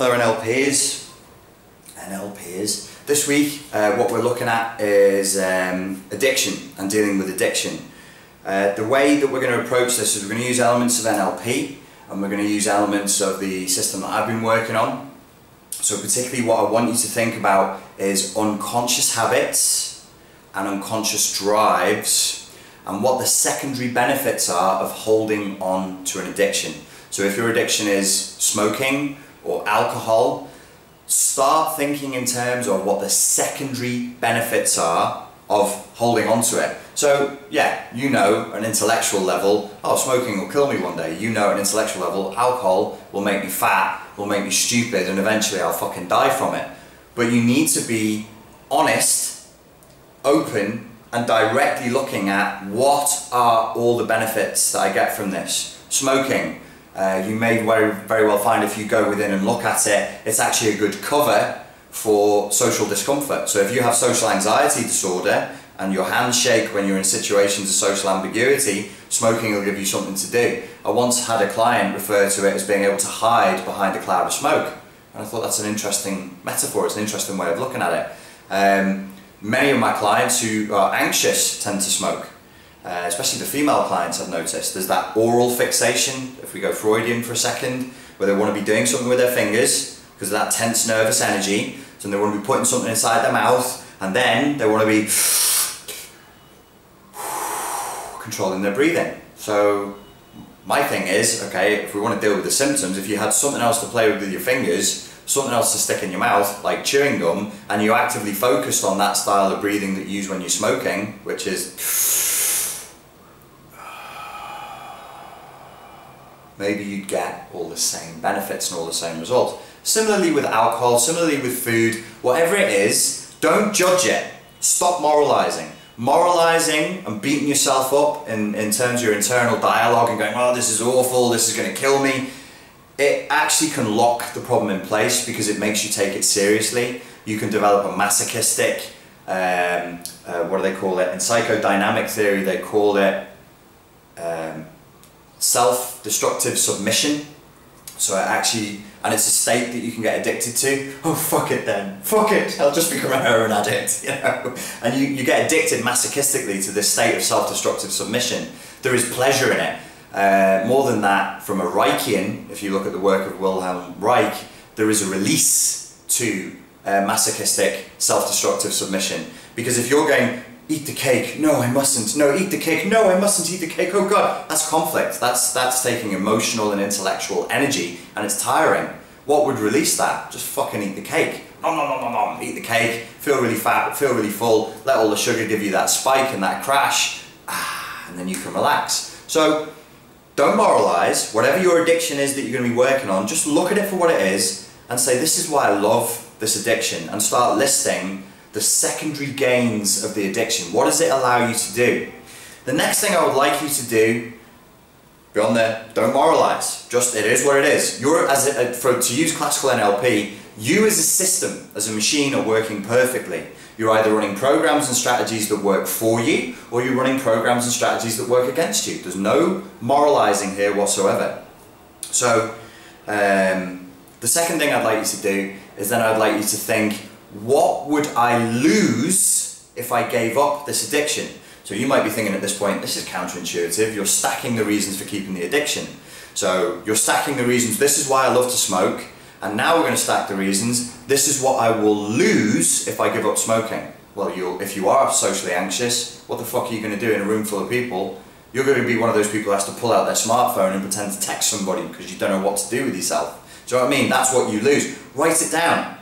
Hello NLPs. This week what we're looking at is addiction and dealing with addiction. The way that we're going to approach this is we're going to use elements of NLP and we're going to use elements of the system that I've been working on. So particularly what I want you to think about is unconscious habits and unconscious drives and what the secondary benefits are of holding on to an addiction. So if your addiction is smoking or alcohol, start thinking in terms of what the secondary benefits are of holding on to it. So yeah, you know, an intellectual level, oh, smoking will kill me one day. You know, an intellectual level, alcohol will make me fat, will make me stupid, and eventually I'll fucking die from it. But you need to be honest, open, and directly looking at what are all the benefits that I get from this. Smoking. You may very well find if you go within and look at it, it's actually a good cover for social discomfort. So if you have social anxiety disorder and your hands shake when you're in situations of social ambiguity, smoking will give you something to do. I once had a client refer to it as being able to hide behind a cloud of smoke. And I thought that's an interesting metaphor, it's an interesting way of looking at it. Many of my clients who are anxious tend to smoke. Especially the female clients I've noticed, there's that oral fixation, if we go Freudian for a second, where they want to be doing something with their fingers because of that tense nervous energy, so they want to be putting something inside their mouth and then they want to be controlling their breathing. So my thing is, okay, if we want to deal with the symptoms, if you had something else to play with your fingers, something else to stick in your mouth, like chewing gum, and you actively focused on that style of breathing that you use when you're smoking, which is maybe you'd get all the same benefits and all the same results. Similarly with alcohol, similarly with food, whatever it is, don't judge it. Stop moralizing. Moralizing and beating yourself up in terms of your internal dialogue and going, oh, this is awful, this is going to kill me. It actually can lock the problem in place because it makes you take it seriously. You can develop a masochistic, what do they call it? In psychodynamic theory, they call it self-destructive submission. So it actually, and it's a state that you can get addicted to. Oh, fuck it then, fuck it, I'll just become a heroin addict, you know. And you get addicted masochistically to this state of self-destructive submission. There is pleasure in it. More than that, from a Reichian, if you look at the work of Wilhelm Reich, there is a release to masochistic self-destructive submission. Because if you're going, eat the cake, no I mustn't, no eat the cake, no I mustn't eat the cake, oh god, that's conflict, that's taking emotional and intellectual energy and it's tiring. What would release that? Just fucking eat the cake. Nom nom nom nom nom, eat the cake, feel really fat, feel really full, let all the sugar give you that spike and that crash, and then you can relax. So don't moralize, whatever your addiction is that you're going to be working on, just look at it for what it is and say this is why I love this addiction, and start listing the secondary gains of the addiction. What does it allow you to do? The next thing I would like you to do, beyond there, don't moralize. Just, it is what it is. You're, to use classical NLP, you as a system, as a machine, are working perfectly. You're either running programs and strategies that work for you, or you're running programs and strategies that work against you. There's no moralizing here whatsoever. So, the second thing I'd like you to do is then I'd like you to think, what would I lose if I gave up this addiction? So you might be thinking at this point, this is counterintuitive, you're stacking the reasons for keeping the addiction. So you're stacking the reasons, this is why I love to smoke, and now we're going to stack the reasons, this is what I will lose if I give up smoking. Well, if you are socially anxious, what the fuck are you going to do in a room full of people? You're going to be one of those people who has to pull out their smartphone and pretend to text somebody because you don't know what to do with yourself. Do you know what I mean? That's what you lose. Write it down.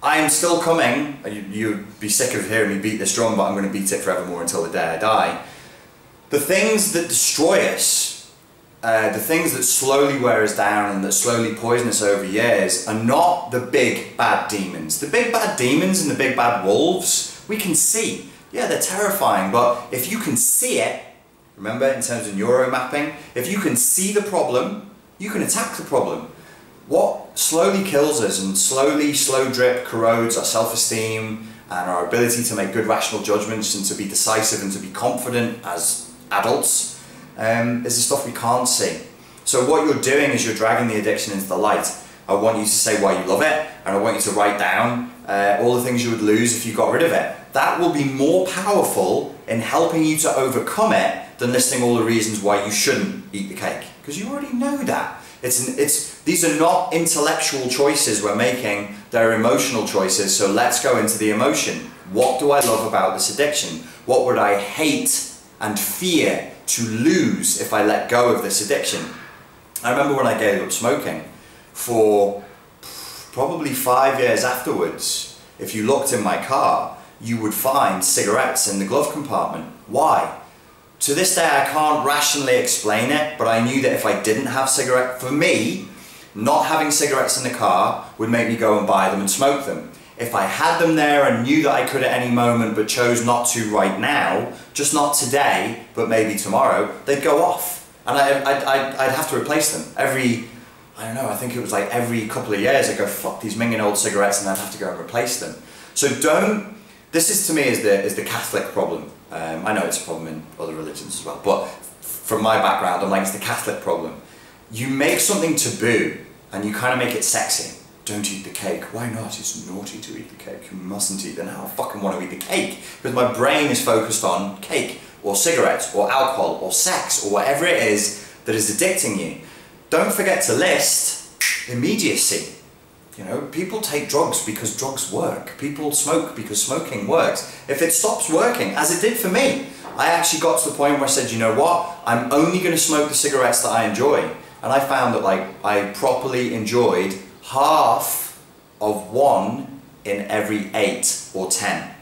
I am still coming, you'd be sick of hearing me beat this drum, but I'm going to beat it forevermore until the day I die. The things that destroy us, the things that slowly wear us down and that slowly poison us over years are not the big bad demons. The big bad demons and the big bad wolves, we can see. Yeah, they're terrifying, but if you can see it, remember in terms of neuromapping, if you can see the problem, you can attack the problem. What slowly kills us and slowly, slow drip, corrodes our self-esteem and our ability to make good rational judgments and to be decisive and to be confident as adults is the stuff we can't see. So what you're doing is you're dragging the addiction into the light. I want you to say why you love it, and I want you to write down all the things you would lose if you got rid of it. That will be more powerful in helping you to overcome it than listing all the reasons why you shouldn't eat the cake, because you already know that. These are not intellectual choices we're making, they're emotional choices. So let's go into the emotion. What do I love about this addiction? What would I hate and fear to lose if I let go of this addiction? I remember when I gave up smoking, for probably 5 years afterwards, if you looked in my car, you would find cigarettes in the glove compartment. Why? To this day, I can't rationally explain it, but I knew that if I didn't have cigarettes, for me, not having cigarettes in the car would make me go and buy them and smoke them. If I had them there and knew that I could at any moment but chose not to right now, just not today, but maybe tomorrow, they'd go off. And I'd have to replace them. I don't know, I think it was like every couple of years I'd go, fuck these minging old cigarettes, and I'd have to go and replace them. So this is to me is the Catholic problem. I know it's a problem in other religions as well, but from my background, I'm like, it's the Catholic problem. You make something taboo and you kind of make it sexy. Don't eat the cake. Why not? It's naughty to eat the cake. You mustn't eat it. Now I fucking want to eat the cake because my brain is focused on cake or cigarettes or alcohol or sex or whatever it is that is addicting you. Don't forget to list immediacy. You know, people take drugs because drugs work. People smoke because smoking works. If it stops working, as it did for me, I actually got to the point where I said, you know what? I'm only going to smoke the cigarettes that I enjoy. And I found that I properly enjoyed half of one in every 8 or 10.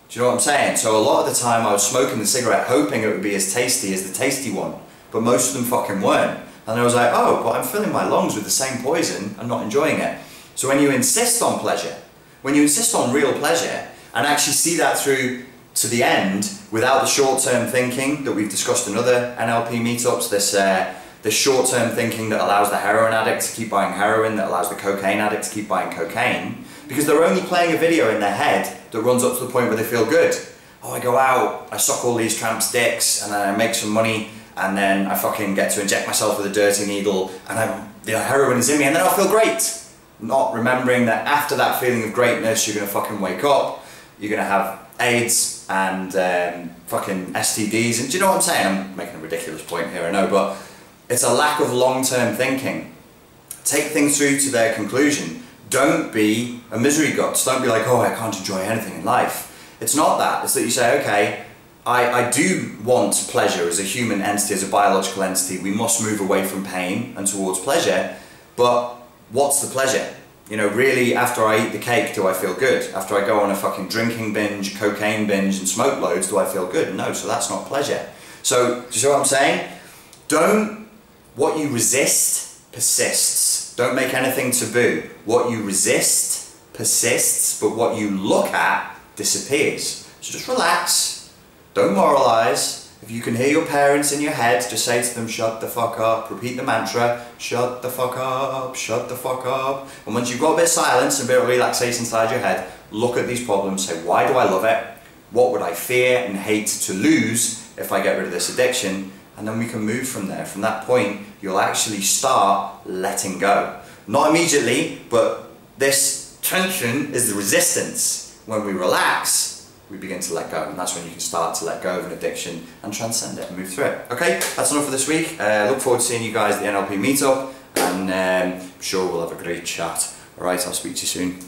Do you know what I'm saying? So a lot of the time I was smoking the cigarette hoping it would be as tasty as the tasty one, but most of them fucking weren't. And I was like, oh, but I'm filling my lungs with the same poison and not enjoying it. So when you insist on pleasure, when you insist on real pleasure, and actually see that through to the end without the short-term thinking that we've discussed in other NLP meetups, this short-term thinking that allows the heroin addict to keep buying heroin, that allows the cocaine addict to keep buying cocaine, because they're only playing a video in their head that runs up to the point where they feel good. Oh, I go out, I suck all these tramps' dicks, and then I make some money, and then I fucking get to inject myself with a dirty needle, and the heroin is in me, and then I'll feel great. Not remembering that after that feeling of greatness, you're going to fucking wake up, you're going to have AIDS and fucking STDs, and do you know what I'm saying? I'm making a ridiculous point here, I know, but it's a lack of long-term thinking. Take things through to their conclusion. Don't be a misery guts. Don't be like, oh, I can't enjoy anything in life. It's not that. It's that you say, okay, I do want pleasure as a human entity, as a biological entity. We must move away from pain and towards pleasure, but what's the pleasure? You know, really, after I eat the cake, do I feel good? After I go on a fucking drinking binge, cocaine binge, and smoke loads, do I feel good? No, so that's not pleasure. So, do you see what I'm saying? What you resist persists. Don't make anything taboo. What you resist persists, but what you look at disappears. So just relax, don't moralize. If you can hear your parents in your head, just say to them, shut the fuck up, repeat the mantra, shut the fuck up, shut the fuck up. And once you've got a bit of silence and a bit of relaxation inside your head, look at these problems, say, why do I love it? What would I fear and hate to lose if I get rid of this addiction? And then we can move from there. From that point, you'll actually start letting go. Not immediately, but this tension is the resistance. When we relax, we begin to let go, and that's when you can start to let go of an addiction and transcend it and move through it. Okay, that's enough for this week. Look forward to seeing you guys at the NLP meetup, and I'm sure we'll have a great chat. Alright, I'll speak to you soon.